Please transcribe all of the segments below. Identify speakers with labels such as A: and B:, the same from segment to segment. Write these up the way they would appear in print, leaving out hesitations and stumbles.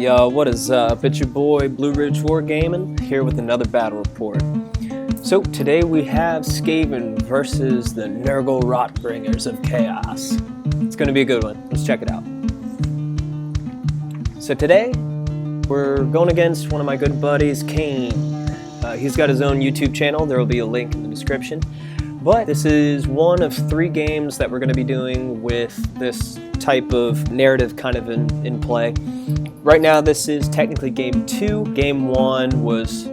A: Yo, what is up? It's your boy Blue Ridge Wargaming here with another battle report. So today we have Skaven versus the Nurgle Rotbringers of Chaos. It's going to be a good one. Let's check it out. So today we're going against one of my good buddies, Kane. He's got his own YouTube channel. There will be a link in the description. But this is one of 3 games that we're going to be doing with this type of narrative kind of in play. Right now this is technically game 2. Game 1 was,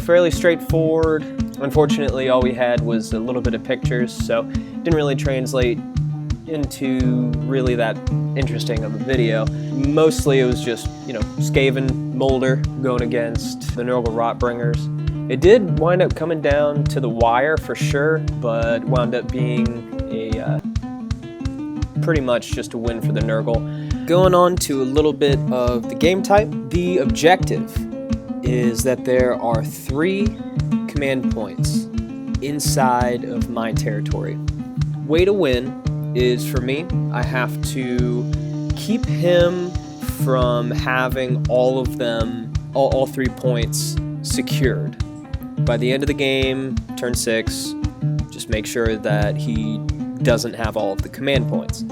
A: fairly straightforward. Unfortunately, all we had was a little bit of pictures, so it didn't really translate into really that interesting of a video. Mostly it was just, Skaven, Moulder going against the Nurgle Rotbringers. It did wind up coming down to the wire for sure, but wound up being a pretty much just a win for the Nurgle. Going on to a little bit of the game type, the objective is that there are 3 command points inside of my territory. Way to win is, for me, I have to keep him from having all of them, all 3 points secured. By the end of the game, turn 6, just make sure that he doesn't have all of the command points.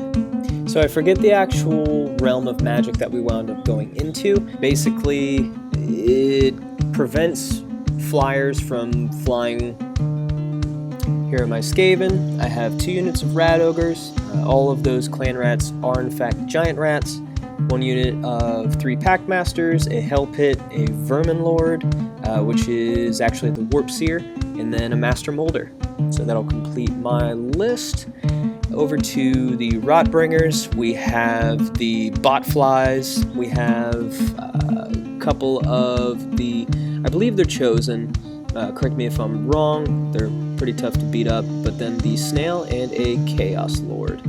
A: So I forget the actual realm of magic that we wound up going into. Basically, it prevents flyers from flying. Here are my Skaven. I have 2 units of rat ogres. All of those clan rats are in fact giant rats. 1 unit of 3 packmasters, a hell pit, a vermin lord, which is actually the warp seer, and then a master Moulder. So that'll complete my list. Over to the Rotbringers, we have the botflies, we have a couple of the, I believe they're chosen, correct me if I'm wrong, they're pretty tough to beat up, but then the snail and a chaos lord.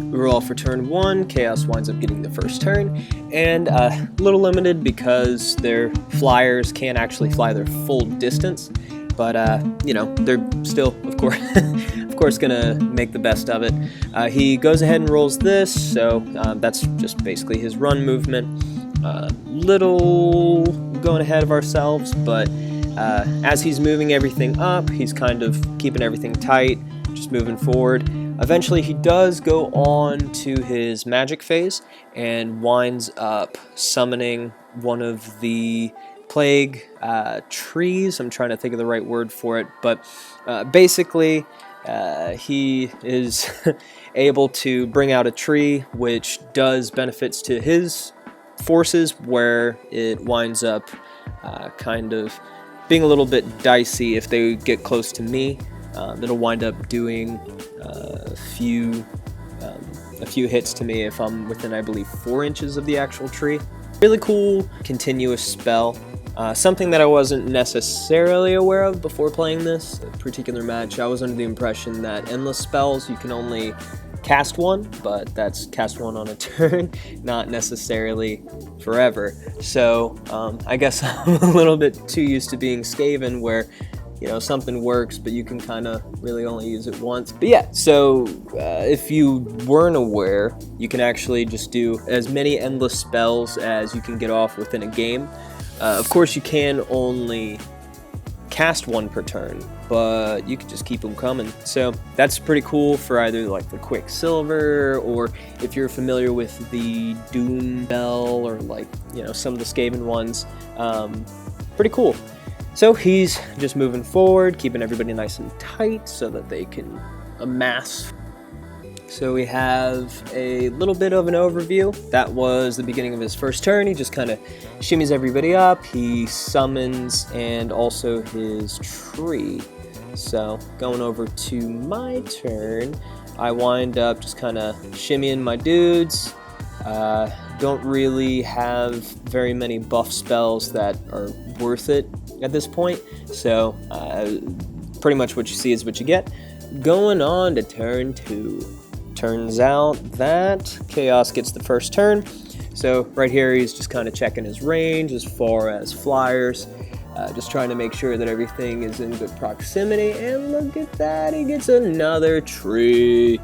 A: We roll for turn 1, Chaos winds up getting the first turn, and a little limited because their flyers can't actually fly their full distance, but they're still, of course, gonna make the best of it. He goes ahead and rolls this, so that's just basically his run movement. Little going ahead of ourselves, but as he's moving everything up, he's kind of keeping everything tight, just moving forward. Eventually he does go on to his magic phase and winds up summoning one of the plague trees. I'm trying to think of the right word for it, but basically he is able to bring out a tree which does benefits to his forces, where it winds up kind of being a little bit dicey if they get close to me. It'll wind up doing a few hits to me if I'm within, I believe, 4 inches of the actual tree. Really cool continuous spell. Something that I wasn't necessarily aware of before playing this particular match. I was under the impression that endless spells, you can only cast 1, but that's cast 1 on a turn, not necessarily forever. So I guess I'm a little bit too used to being Skaven, where something works, but you can kind of really only use it once. But yeah, so if you weren't aware, you can actually just do as many endless spells as you can get off within a game. Of course, you can only cast 1 per turn, but you can just keep them coming. So that's pretty cool for either like the Quicksilver, or if you're familiar with the Doom Bell, or like, some of the Skaven ones. Pretty cool. So he's just moving forward, keeping everybody nice and tight so that they can amass. So we have a little bit of an overview. That was the beginning of his first turn. He just kind of shimmies everybody up. He summons, and also his tree. So going over to my turn, I wind up just kind of shimmying my dudes. Don't really have very many buff spells that are worth it at this point, so pretty much what you see is what you get. Going on to turn 2, turns out that Chaos gets the first turn. So right here he's just kind of checking his range as far as flyers, just trying to make sure that everything is in good proximity, and look at that, he gets another tree.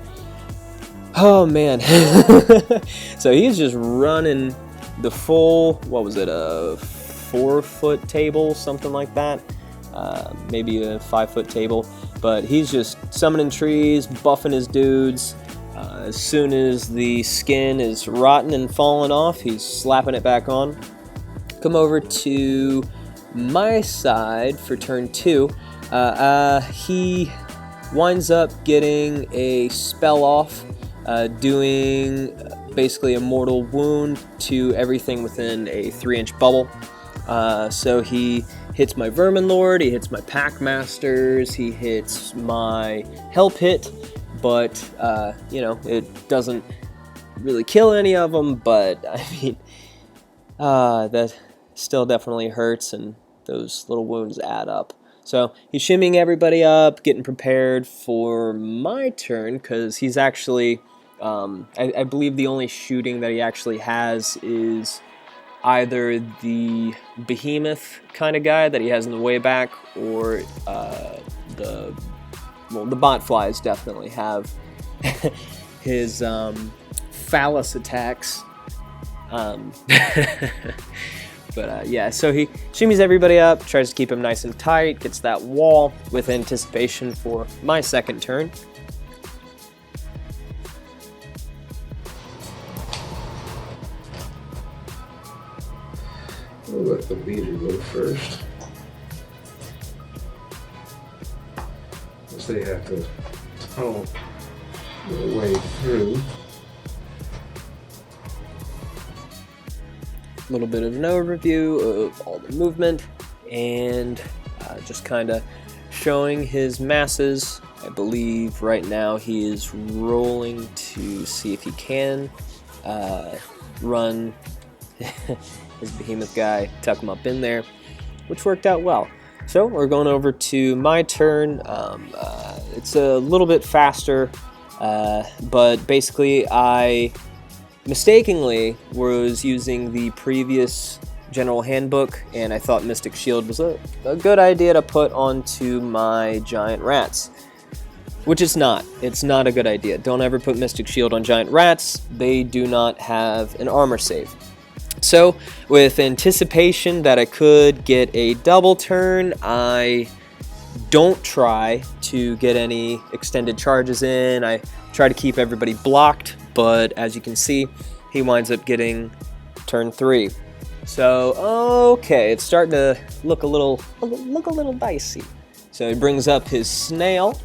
A: Oh man. So he's just running the full, what was it, a 4-foot table, something like that, maybe a 5-foot table, but he's just summoning trees, buffing his dudes. As soon as the skin is rotten and falling off, he's slapping it back on. Come over to my side for turn 2. He winds up getting a spell off, doing basically a mortal wound to everything within a 3-inch bubble. So he hits my Vermin Lord, he hits my Pack Masters, he hits my Hell Pit, but you know, it doesn't really kill any of them, but I mean, that still definitely hurts, and those little wounds add up. So he's shimmying everybody up, getting prepared for my turn, because he's actually, I believe the only shooting that he actually has is either the behemoth kind of guy that he has in the way back, or the bot flies definitely have his phallus attacks. But yeah, so he shimmies everybody up, tries to keep him nice and tight, gets that wall with anticipation for my second turn.
B: We'll let the leader go first. Because they have to tunnel their way through.
A: A little bit of an overview of all the movement, and just kind of showing his masses. I believe right now he is rolling to see if he can run his behemoth guy, tuck him up in there, which worked out well. So we're going over to my turn. It's a little bit faster, but basically I mistakenly was using the previous general handbook, and I thought Mystic Shield was a good idea to put onto my giant rats, which it's not. It's not a good idea. Don't ever put Mystic Shield on giant rats. They do not have an armor save. So with anticipation that I could get a double turn, I don't try to get any extended charges in. I try to keep everybody blocked, but as you can see, he winds up getting turn 3. So okay, it's starting to look a little dicey. So he brings up his snail,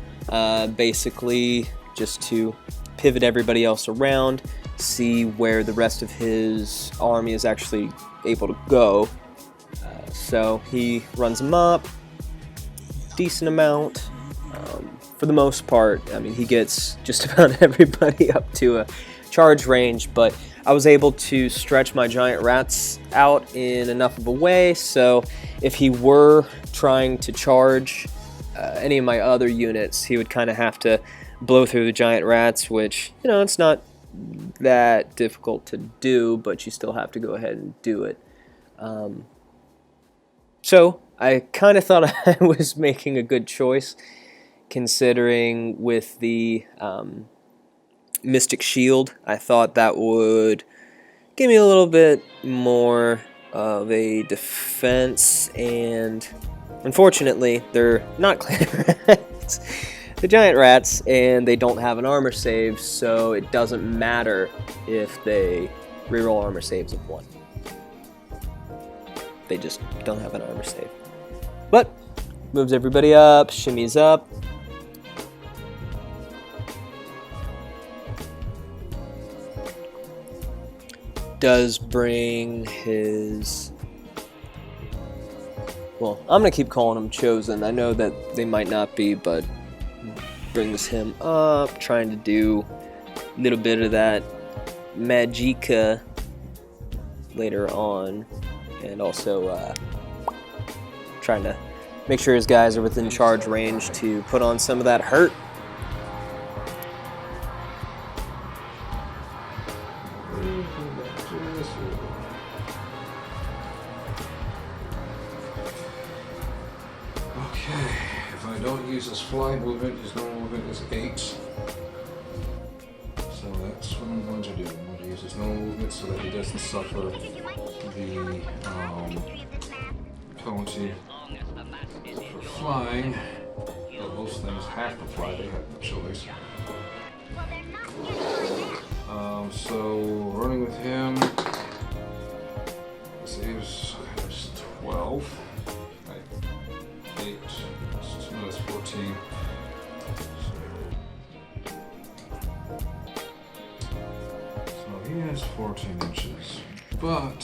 A: basically just to pivot everybody else around, see where the rest of his army is actually able to go. So he runs them up, decent amount. For the most part, I mean, he gets just about everybody up to a charge range, but I was able to stretch my giant rats out in enough of a way, so if he were trying to charge any of my other units, he would kind of have to blow through the giant rats, which, you know, it's not that difficult to do, but you still have to go ahead and do it. So I kind of thought I was making a good choice, considering with the Mystic Shield. I thought that would give me a little bit more of a defense, and unfortunately they're not clan rats. The giant rats, and they don't have an armor save, so it doesn't matter if they reroll armor saves of 1. They just don't have an armor save. But moves everybody up, shimmies up. Does bring his... Well, I'm going to keep calling him Chosen. I know that they might not be, but brings him up, trying to do a little bit of that magicka later on, and also trying to make sure his guys are within charge range to put on some of that hurt.
B: Okay, if I don't use his fly movement, his normal movement is 8. So that's what I'm going to do. I'm going to use his normal movement, so so that he doesn't suffer the penalty for flying. But most things have to fly, they have no choice. So running with him, let's see, he was 12, right? 8, no, that's 14. So he has 14 inches, but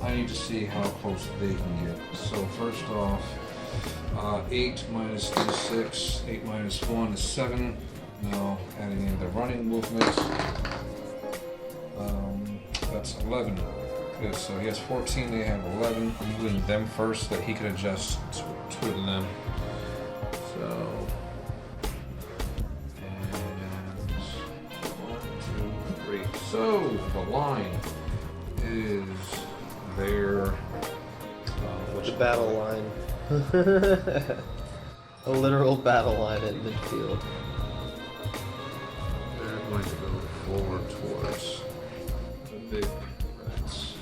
B: I need to see how close they can get. So first off, 8 minus 6, 8 minus 1 is 7. Now adding in the running movement, that's 11. Good, so he has 14, they have 11. I'm moving them first so that he can adjust to them. So, and 1, 2, 3. So the line is there.
A: The battle line. A literal battle line at midfield.
B: They're going to go forward towards the big rats.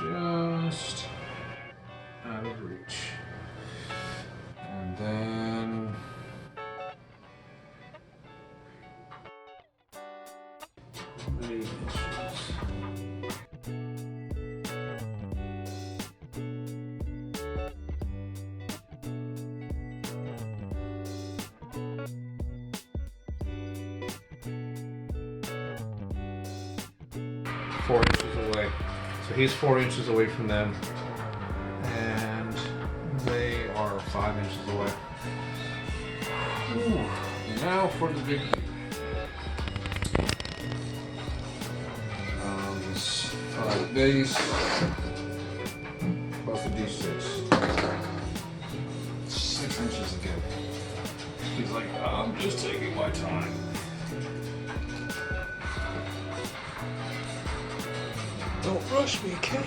B: Just out of reach. And then 8 inches. Four inches away. So he's 4 inches away from them, and they are 5 inches away. Ooh. Now for the big cube. This 5 base plus the D6. 6 inches again. He's like, I'm just taking my time. Don't rush me, okay?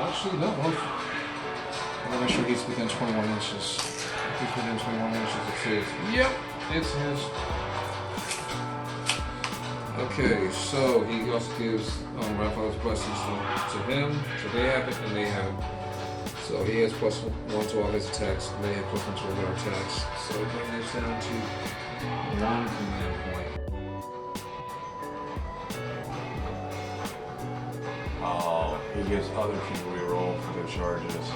B: Actually, no. I'm gonna make sure he's within 21 inches. If he's within 21 inches, it's his. Yep, it's his. Okay, so he also gives Raphael's blessings to him. So they have it and they have it. So he has +1 to all his attacks, and they have +1 to all their attacks. So bring this down to 1 command point.
C: Oh, he gives other people reroll for their charges.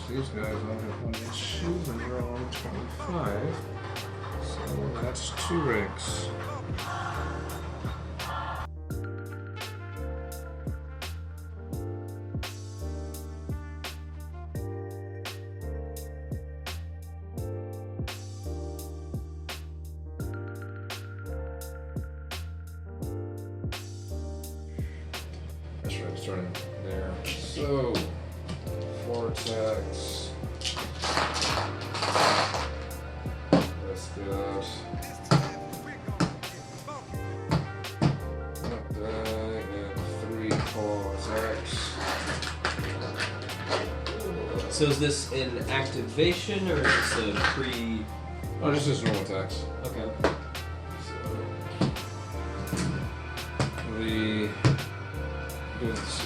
B: These guys are 22 and you're on 25. So that's 2 ranks. starting there. So, 4 attacks. That's good. Not that, and 3 4 attacks.
A: So is this an activation or is this a pre?
B: Oh, just his normal attacks.
A: Okay.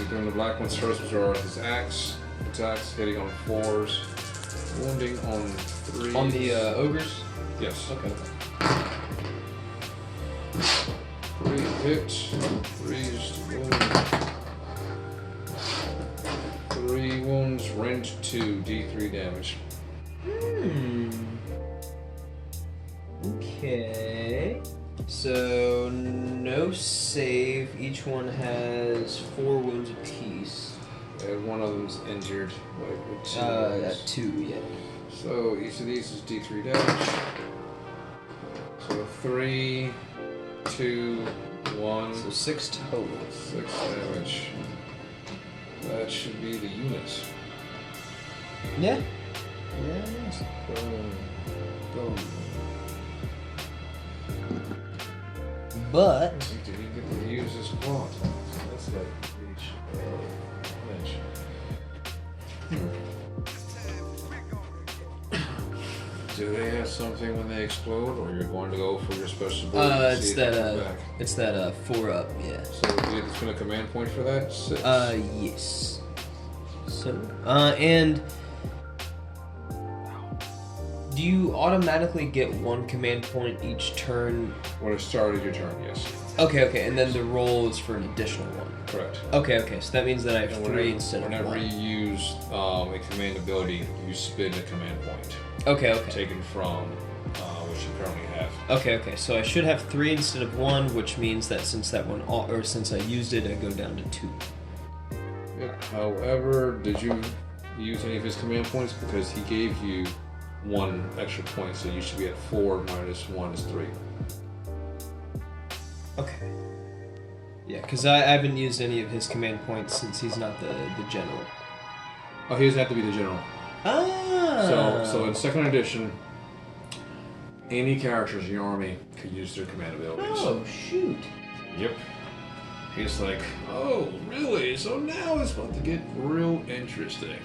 B: Doing the black ones first, which are his axe attacks, hitting on 4s, wounding on 3s.
A: On the ogres?
B: Yes.
A: Okay.
B: 3 hit, 3s to wound. 3 wounds, rend 2, d3 damage.
A: Okay. So no save. Each one has 4 wounds apiece.
B: And one of them's injured. With 2
A: At 2, yeah.
B: So each of these is d3 damage. So 3, 2, 1.
A: So 6 total.
B: 6 damage. That should be the units.
A: Yeah. Yeah. Boom. Boom. But
B: Did he get to use his quad? So that's like each Do they have something when they explode, or you're going to go for your special ability? To
A: it's
B: see if they come back?
A: it's that 4 up, yeah.
B: So it's been a command point for that? 6?
A: Yes. So and do you automatically get 1 command point each turn?
B: When it started your turn, yes.
A: Okay, and then the roll is for an additional 1.
B: Correct.
A: Okay, so that means that I have
B: And
A: 3 instead of 1.
B: whenever you use a command ability, you spin a command point.
A: Okay.
B: Taken from what you currently have.
A: Okay, so I should have 3 instead of 1, which means that since I used it, I go down to 2.
B: Yep. However, did you use any of his command points? Because he gave you 1 extra point, so you should be at 4 minus 1 is 3.
A: Okay. Yeah, because I haven't used any of his command points since he's not the general.
B: Oh, he doesn't have to be the general.
A: Ah.
B: So in 2nd edition, any characters in your army could use their command abilities.
A: Oh, shoot.
B: Yep. He's like, oh, really? So now it's about to get real interesting.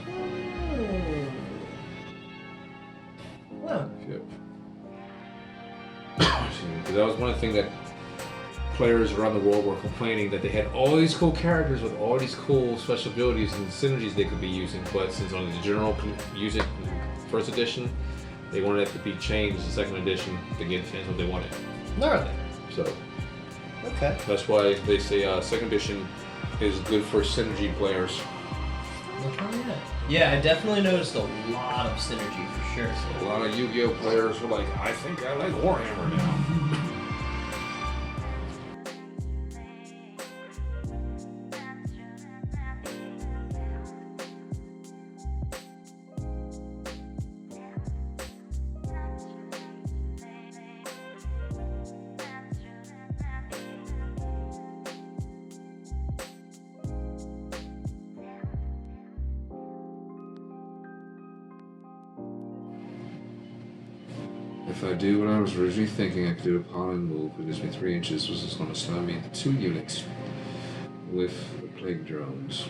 A: Wow.
B: Yep. Because that was one thing that players around the world were complaining, that they had all these cool characters with all these cool special abilities and synergies they could be using, but since only the general can use it in 1st edition, they wanted it to be changed in 2nd edition to get the chance what they wanted.
A: Gnarly.
B: So
A: Okay.
B: that's why they say 2nd edition is good for synergy players.
A: Yeah, I definitely noticed a lot of synergy for sure.
B: A lot of Yu-Gi-Oh players were like, I think I like Warhammer now. If I do what I was originally thinking, I could do a pollen move. It gives me 3 inches, which is going to stun me 2 units with the plague drones.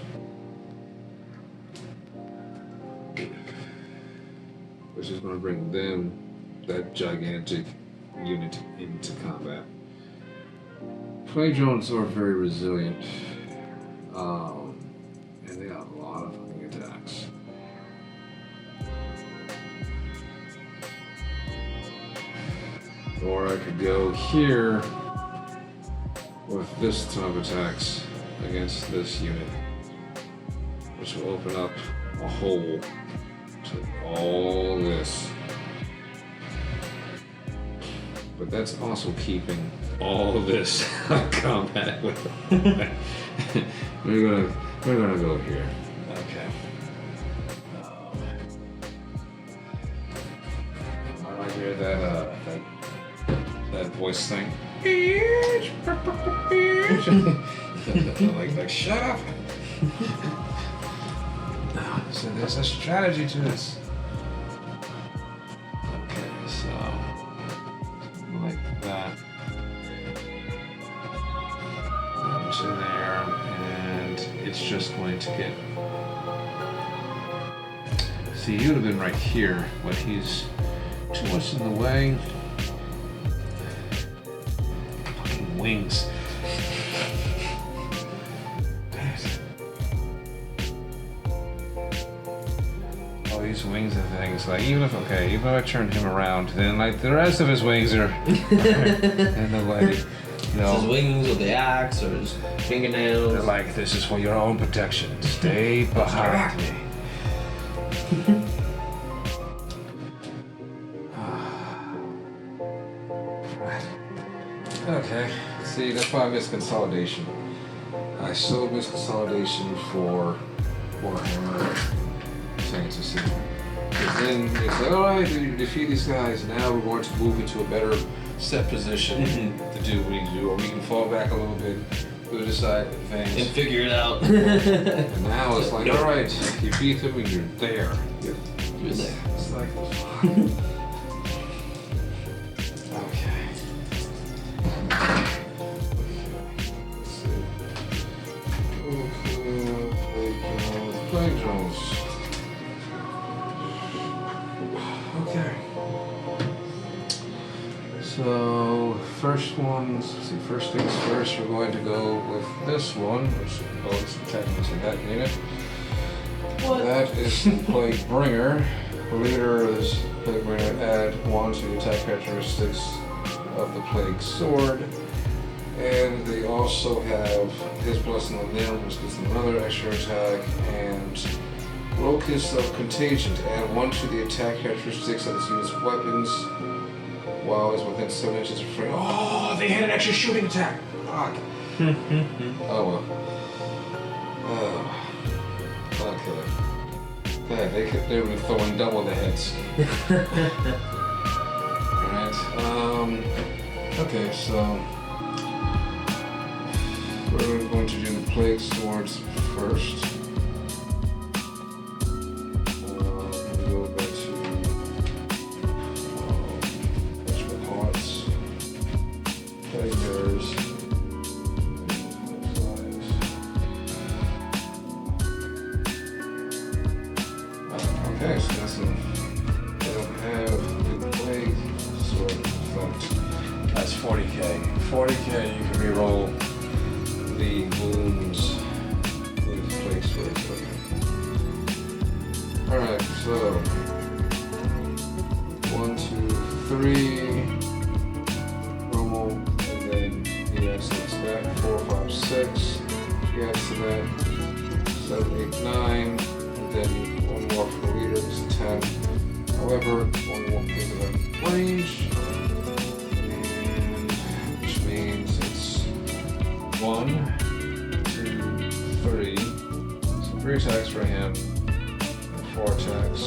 B: Which is going to bring them, that gigantic unit, into combat. Plague drones are very resilient, and they got a lot of fucking attacks. Or I could go here with this ton of attacks against this unit, which will open up a hole to all this. But that's also keeping all of this combat with. we're gonna go here. Okay. I hear that that voice thing. like shut up. So there's a strategy to this. Okay, so like that. Into there, and it's just going to get. See, he would have been right here, but he's too much in the way. Fucking wings. These wings and things, like even if even if I turn him around, then like the rest of his wings are in the way.
D: His wings or the axe or his fingernails.
B: They're like, this is for your own protection. Stay behind me. Okay. See, that's why I miss consolidation. I so miss consolidation for Warhammer. To see. Because then it's like, alright, you defeat these guys, now we're going to move into a better set position to do what we need to do, or we can fall back a little bit, go decide things.
D: And figure it out.
B: And now it's like, alright, you beat them and you're there.
D: You're there.
B: It's like, okay. Let's see. Okay, plague drones. Okay. So first things first, we're going to go with this one, which is technically that unit.
D: What?
B: That is the Plague Bringer. The leader is Plague Bringer. Add 1 to the attack characteristics of the Plague Sword. And they also have his blessing on them, which gives them another extra attack, and Locus of Contagion to add 1 to the attack characteristics of this unit's weapons while it's within 7 inches of frame. Oh, they had an extra shooting attack! Fuck. Oh well. Okay. Yeah, they would be throwing double the heads. Alright, okay, so we're going to do the Plague Swords first. Go back to Plaguers. Okay, so that's they don't have the Plague Sword effect. That's 40k. 40k, you can reroll the wounds with Plague Sword. Alright, so 1, 2, 3 normal, and then he adds to that 4, 5, 6. He adds to that 7, 8, 9, and then 1 more for the leader is 10. However, 1 more because of that range, and which means it's 1, 2, 3. So 3 attacks for him. 4 attacks.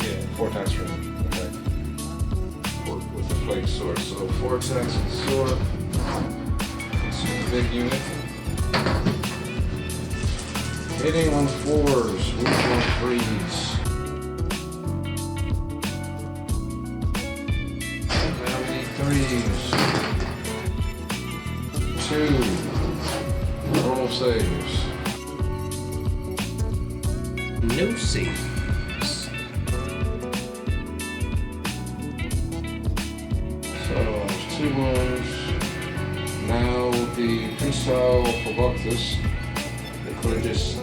B: Yeah, 4 attacks for him. Okay. With the Plague Sword. So 4 attacks with the sword. It's a big unit. Hitting on 4s, wounding on 3s. How many 3s? 2. Normal saves.
D: No saves.
B: So, 2 wounds. Now, the Pinsal Phoboctus, they could have just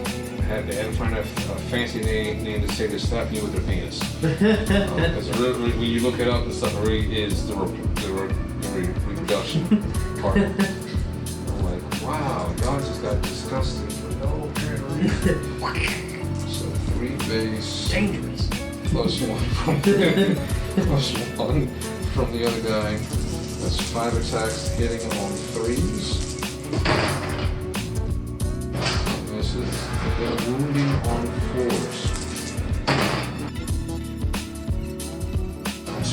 B: had to find a fancy name to say to slap you with their penis. Because really, when you look it up, the stuff really is the reproduction part. I'm like, wow, y'all just got disgusting for no apparent reason. So 3 base.
D: Dangerous.
B: Plus 1 from plus 1 from the other guy. That's 5 attacks hitting on 3s. This is wounding on 4s.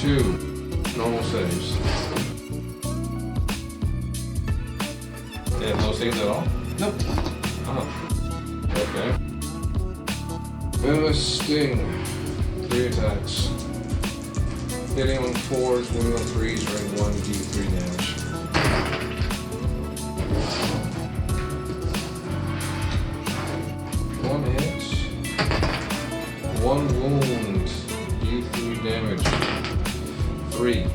B: 2 normal saves. They have no saves at all?
D: Nope.
B: Oh. Okay. Venomous Sting. 3 attacks. Hitting on 4s, wounding on 3s, doing 1d3 damage. One hit. 1 wound. D3 damage. 3.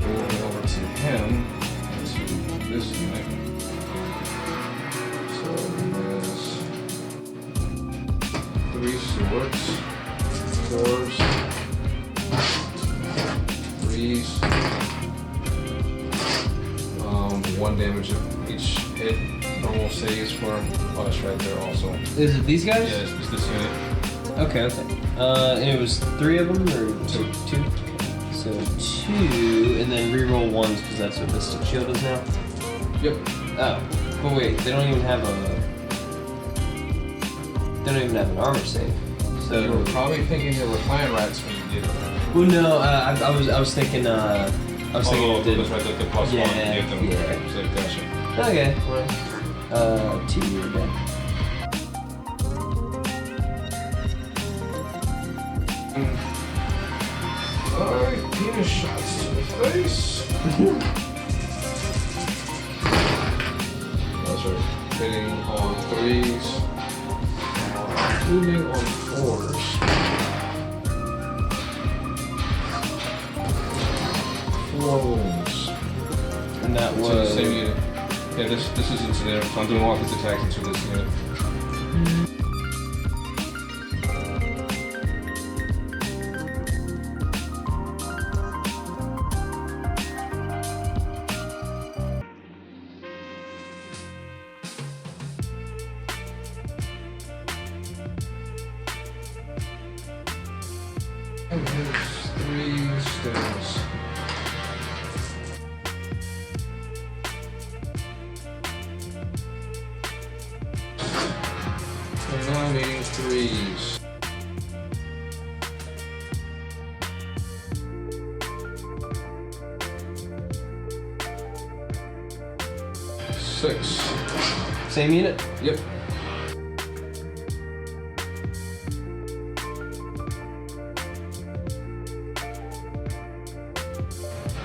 B: Moving over to him. To this unit. So there's 3 swords, 4s, 3s, 1 damage of each hit. Normal saves for us right there also.
D: Is it these guys?
B: Yeah, it's this unit.
D: Okay, okay. And it was 3 of them, or 2? Okay. So 2, and then reroll 1s, because that's what Mystic Shield is now?
B: Yep.
D: Oh, but wait, they don't even have an armor save. So
B: You were probably thinking they were clan rats when you did it.
D: well, no, I was thinking, it
B: Oh,
D: did.
B: that's right, the plus
D: Yeah,
B: 1 gave them.
D: yeah.
B: So, gotcha.
D: Okay, well, 2 again.
B: Alright, penis shots to the face. That's right. Hitting on 3s. Wounding on 4s. 4 wounds.
D: And that
B: To the
D: was
B: same unit. Yeah, this is incidental, so I'm doing all his attacks into this unit. And here's 3 stings. And now I'm eating 3s. Six.
D: same unit?
B: Yep.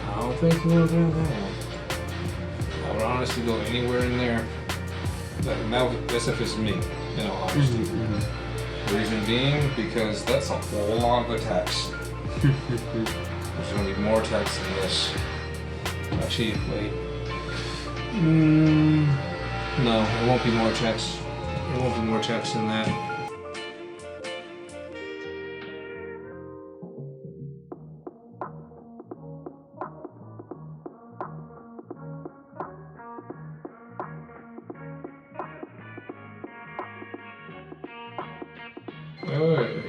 B: I don't think we'll do that. I would honestly go anywhere in there. That's if it's me, in all honesty. The reason being, because that's a whole lot of attacks. There's gonna be more attacks than this. Actually, wait. No, it won't be more attacks. It won't be more attacks than that. Wait.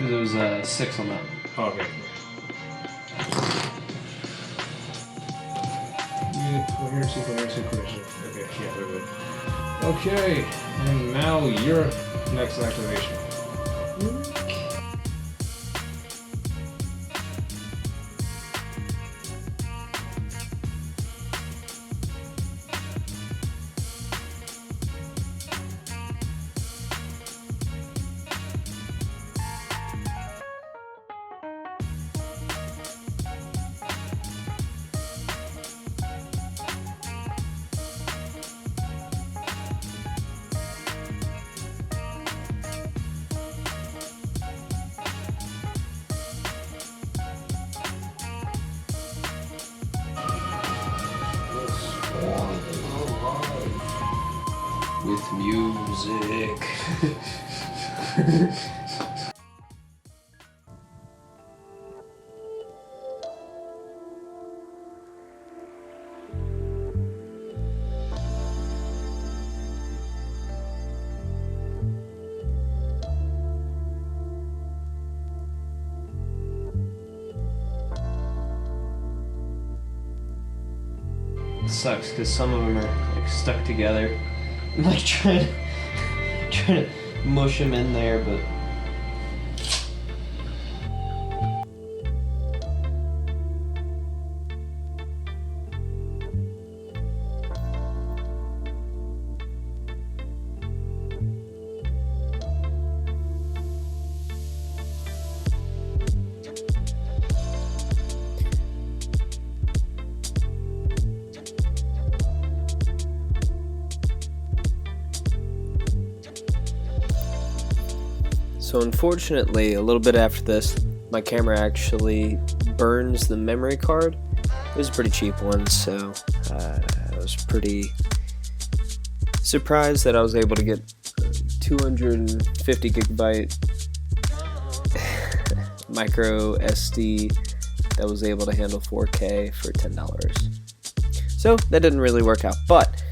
D: There was 6 on that.
B: Okay. Coherency. Okay, yeah, we're good. Okay, and now your next activation.
D: With music. It sucks because some of them are like stuck together. I'm like trying to mush them in there, but
A: So unfortunately, a little bit after this, my camera actually burns the memory card. It was a pretty cheap one, so I was pretty surprised that I was able to get 250 gigabyte micro SD that was able to handle 4K for $10. So that didn't really work out, but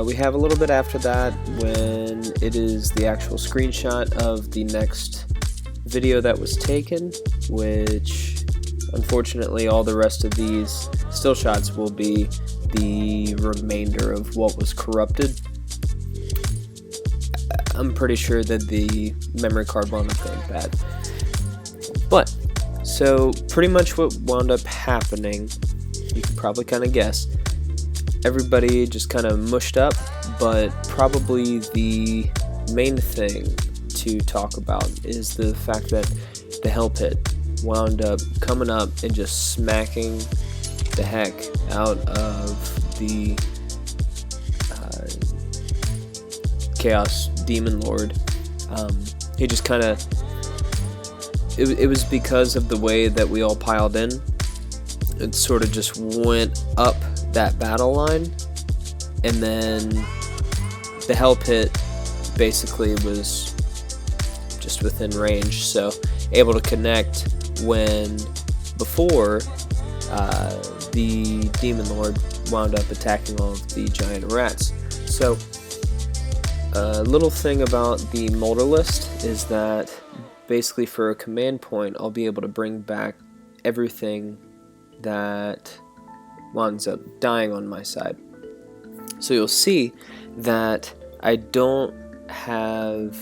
A: we have a little bit after that when it is the actual screenshot of the next video that was taken, which unfortunately all the rest of these still shots will be the remainder of what was corrupted. I'm pretty sure that the memory card wound up going bad. But, so pretty much what wound up happening, you can probably kind of guess. Everybody just kind of mushed up, but probably the main thing to talk about is the fact that the Hell Pit wound up coming up and just smacking the heck out of the Chaos Demon Lord. He just kind of, it was because of the way that we all piled in. It sort of just went up that battle line, and then the Hell Pit basically was just within range, so able to connect when before the Demon Lord wound up attacking all of the giant rats. So a little thing about the Moulder list is that basically for a command point I'll be able to bring back everything that winds up dying on my side. So you'll see that I don't have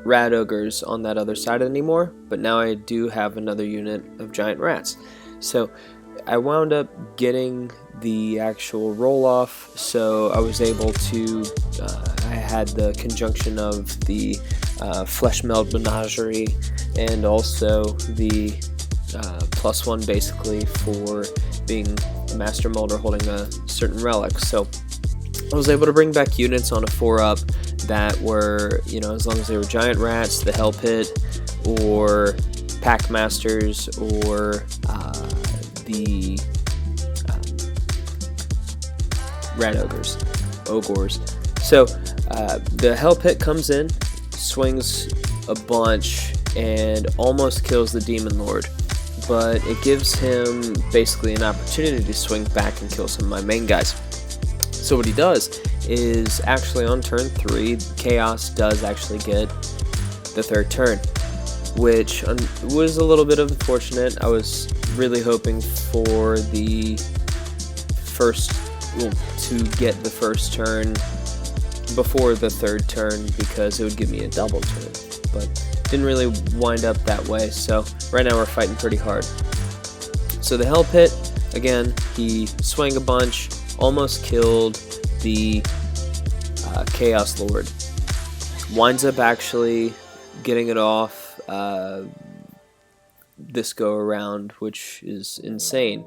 A: rat ogres on that other side anymore, but now I do have another unit of giant rats. So I wound up getting the actual roll off, so I was able to I had the conjunction of the flesh meld menagerie and also the +1 basically for being Master Moulder holding a certain relic. So I was able to bring back units on a 4-up that were, you know, as long as they were giant rats, the Hell Pit, or pack masters, or the rat ogres. So the Hell Pit comes in, swings a bunch, and almost kills the Demon Lord, but it gives him basically an opportunity to swing back and kill some of my main guys. So what he does is actually on turn 3, Chaos does actually get the 3rd turn, which was a little bit unfortunate. I was really hoping for the first, well, to get the 1st turn before the 3rd turn because it would give me a double turn, but didn't really wind up that way. So right now we're fighting pretty hard. So the Hell Pit, again, he swung a bunch, almost killed the Chaos Lord. Winds up actually getting it off this go around, which is insane.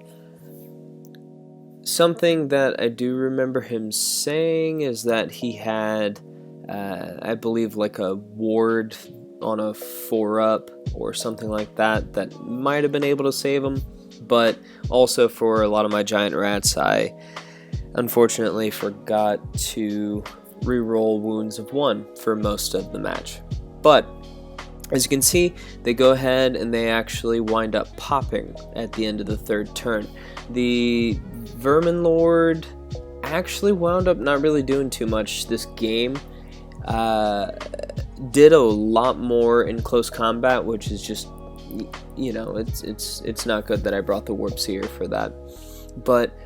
A: Something that I do remember him saying is that he had, I believe, like a ward on a 4-up or something like that that might have been able to save him, but also for a lot of my giant rats I unfortunately forgot to reroll wounds of 1 for most of the match. But as you can see, they go ahead and they actually wind up popping at the end of the 3rd turn. The Vermin Lord actually wound up not really doing too much this game. Did a lot more in close combat, which is just, you know, it's not good that I brought the Warp Seer for that. But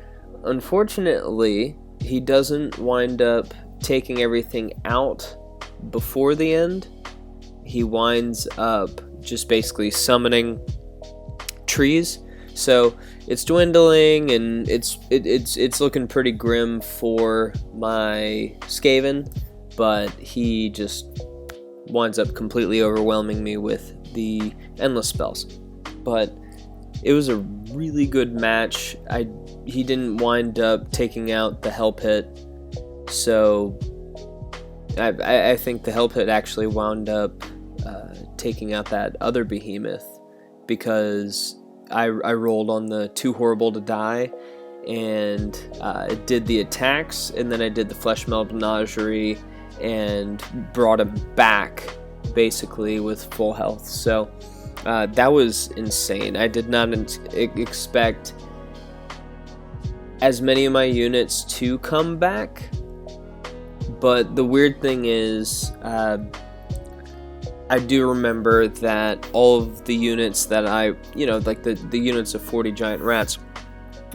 A: unfortunately, he doesn't wind up taking everything out before the end. He winds up just basically summoning trees. So it's dwindling and it's looking pretty grim for my Skaven, but he just winds up completely overwhelming me with the endless spells. But it was a really good match. He didn't wind up taking out the Hell Pit, so I think the Hell Pit actually wound up taking out that other behemoth, because I rolled on the too horrible to die, and it did the attacks, and then I did the flesh meld menagerie and brought him back basically with full health. So that was insane. I did not expect as many of my units to come back, but the weird thing is I do remember that all of the units that like the units of 40 giant rats,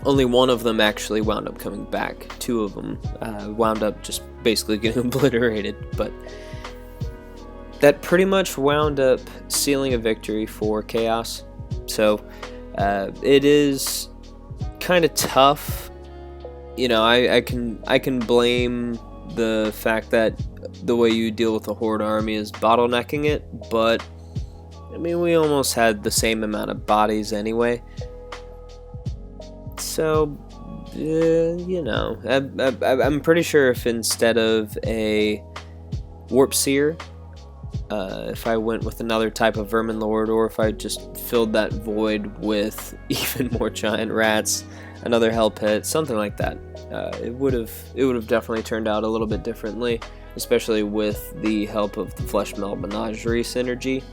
A: only one of them actually wound up coming back. 2 of them wound up just basically getting obliterated, but that pretty much wound up sealing a victory for Chaos. So it is kind of tough. I can blame the fact that the way you deal with the Horde army is bottlenecking it, but I mean, we almost had the same amount of bodies anyway. So, I'm pretty sure if instead of a Warp Seer, if I went with another type of Vermin Lord, or if I just filled that void with even more giant rats, another Hell Pit, something like that, it would have definitely turned out a little bit differently, especially with the help of the Flesh Meld Menagerie synergy,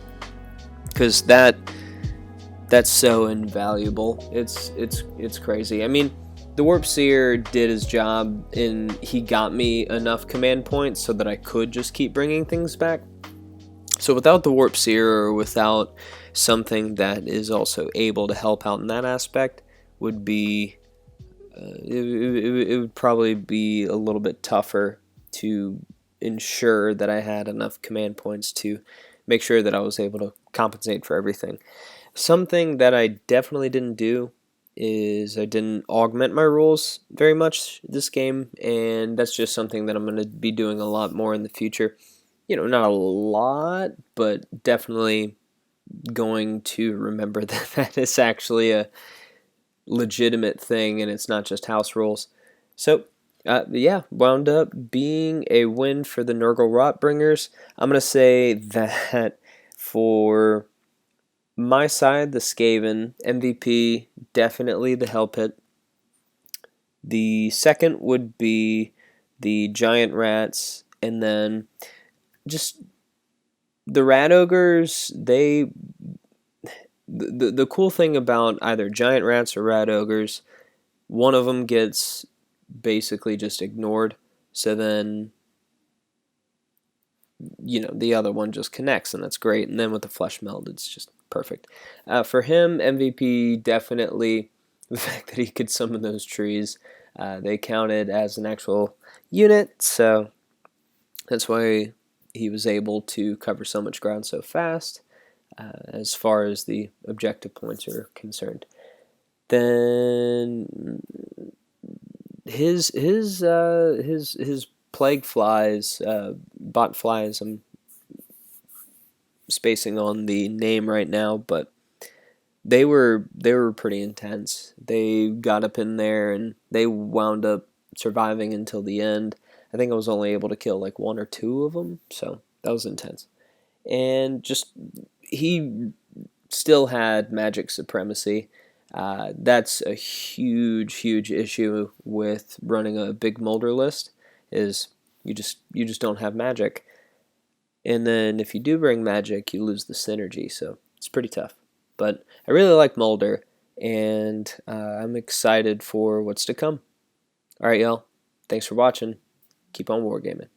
A: because that's so invaluable. It's crazy. I mean, the Warp Seer did his job, and he got me enough command points so that I could just keep bringing things back. So without the Warp Seer, or without something that is also able to help out in that aspect, would be it would probably be a little bit tougher to ensure that I had enough command points to make sure that I was able to compensate for everything. Something that I definitely didn't do is I didn't augment my rules very much this game, and that's just something that I'm going to be doing a lot more in the future. Not a lot, but definitely going to remember that that is actually a legitimate thing, and it's not just house rules. So, wound up being a win for the Nurgle Rotbringers. I'm going to say that for my side, the Skaven, MVP, definitely the Hell Pit. The second would be the Giant Rats, and then just the Rat Ogres. The cool thing about either Giant Rats or Rat Ogres, one of them gets basically just ignored, so then the other one just connects, and that's great. And then with the Flesh Meld, it's just perfect. For him, MVP, definitely the fact that he could summon those trees. They counted as an actual unit, so that's why he was able to cover so much ground so fast, as far as the objective points are concerned. Then his plague flies, bot flies, I'm spacing on the name right now, but they were pretty intense. They got up in there and they wound up surviving until the end. I think I was only able to kill like 1 or 2 of them, so that was intense. And just, he still had magic supremacy. That's a huge issue with running a big Moulder list, is you just don't have magic. And then if you do bring magic, you lose the synergy, so it's pretty tough. But I really like Moulder, and I'm excited for what's to come. Alright, y'all. Thanks for watching. Keep on wargaming.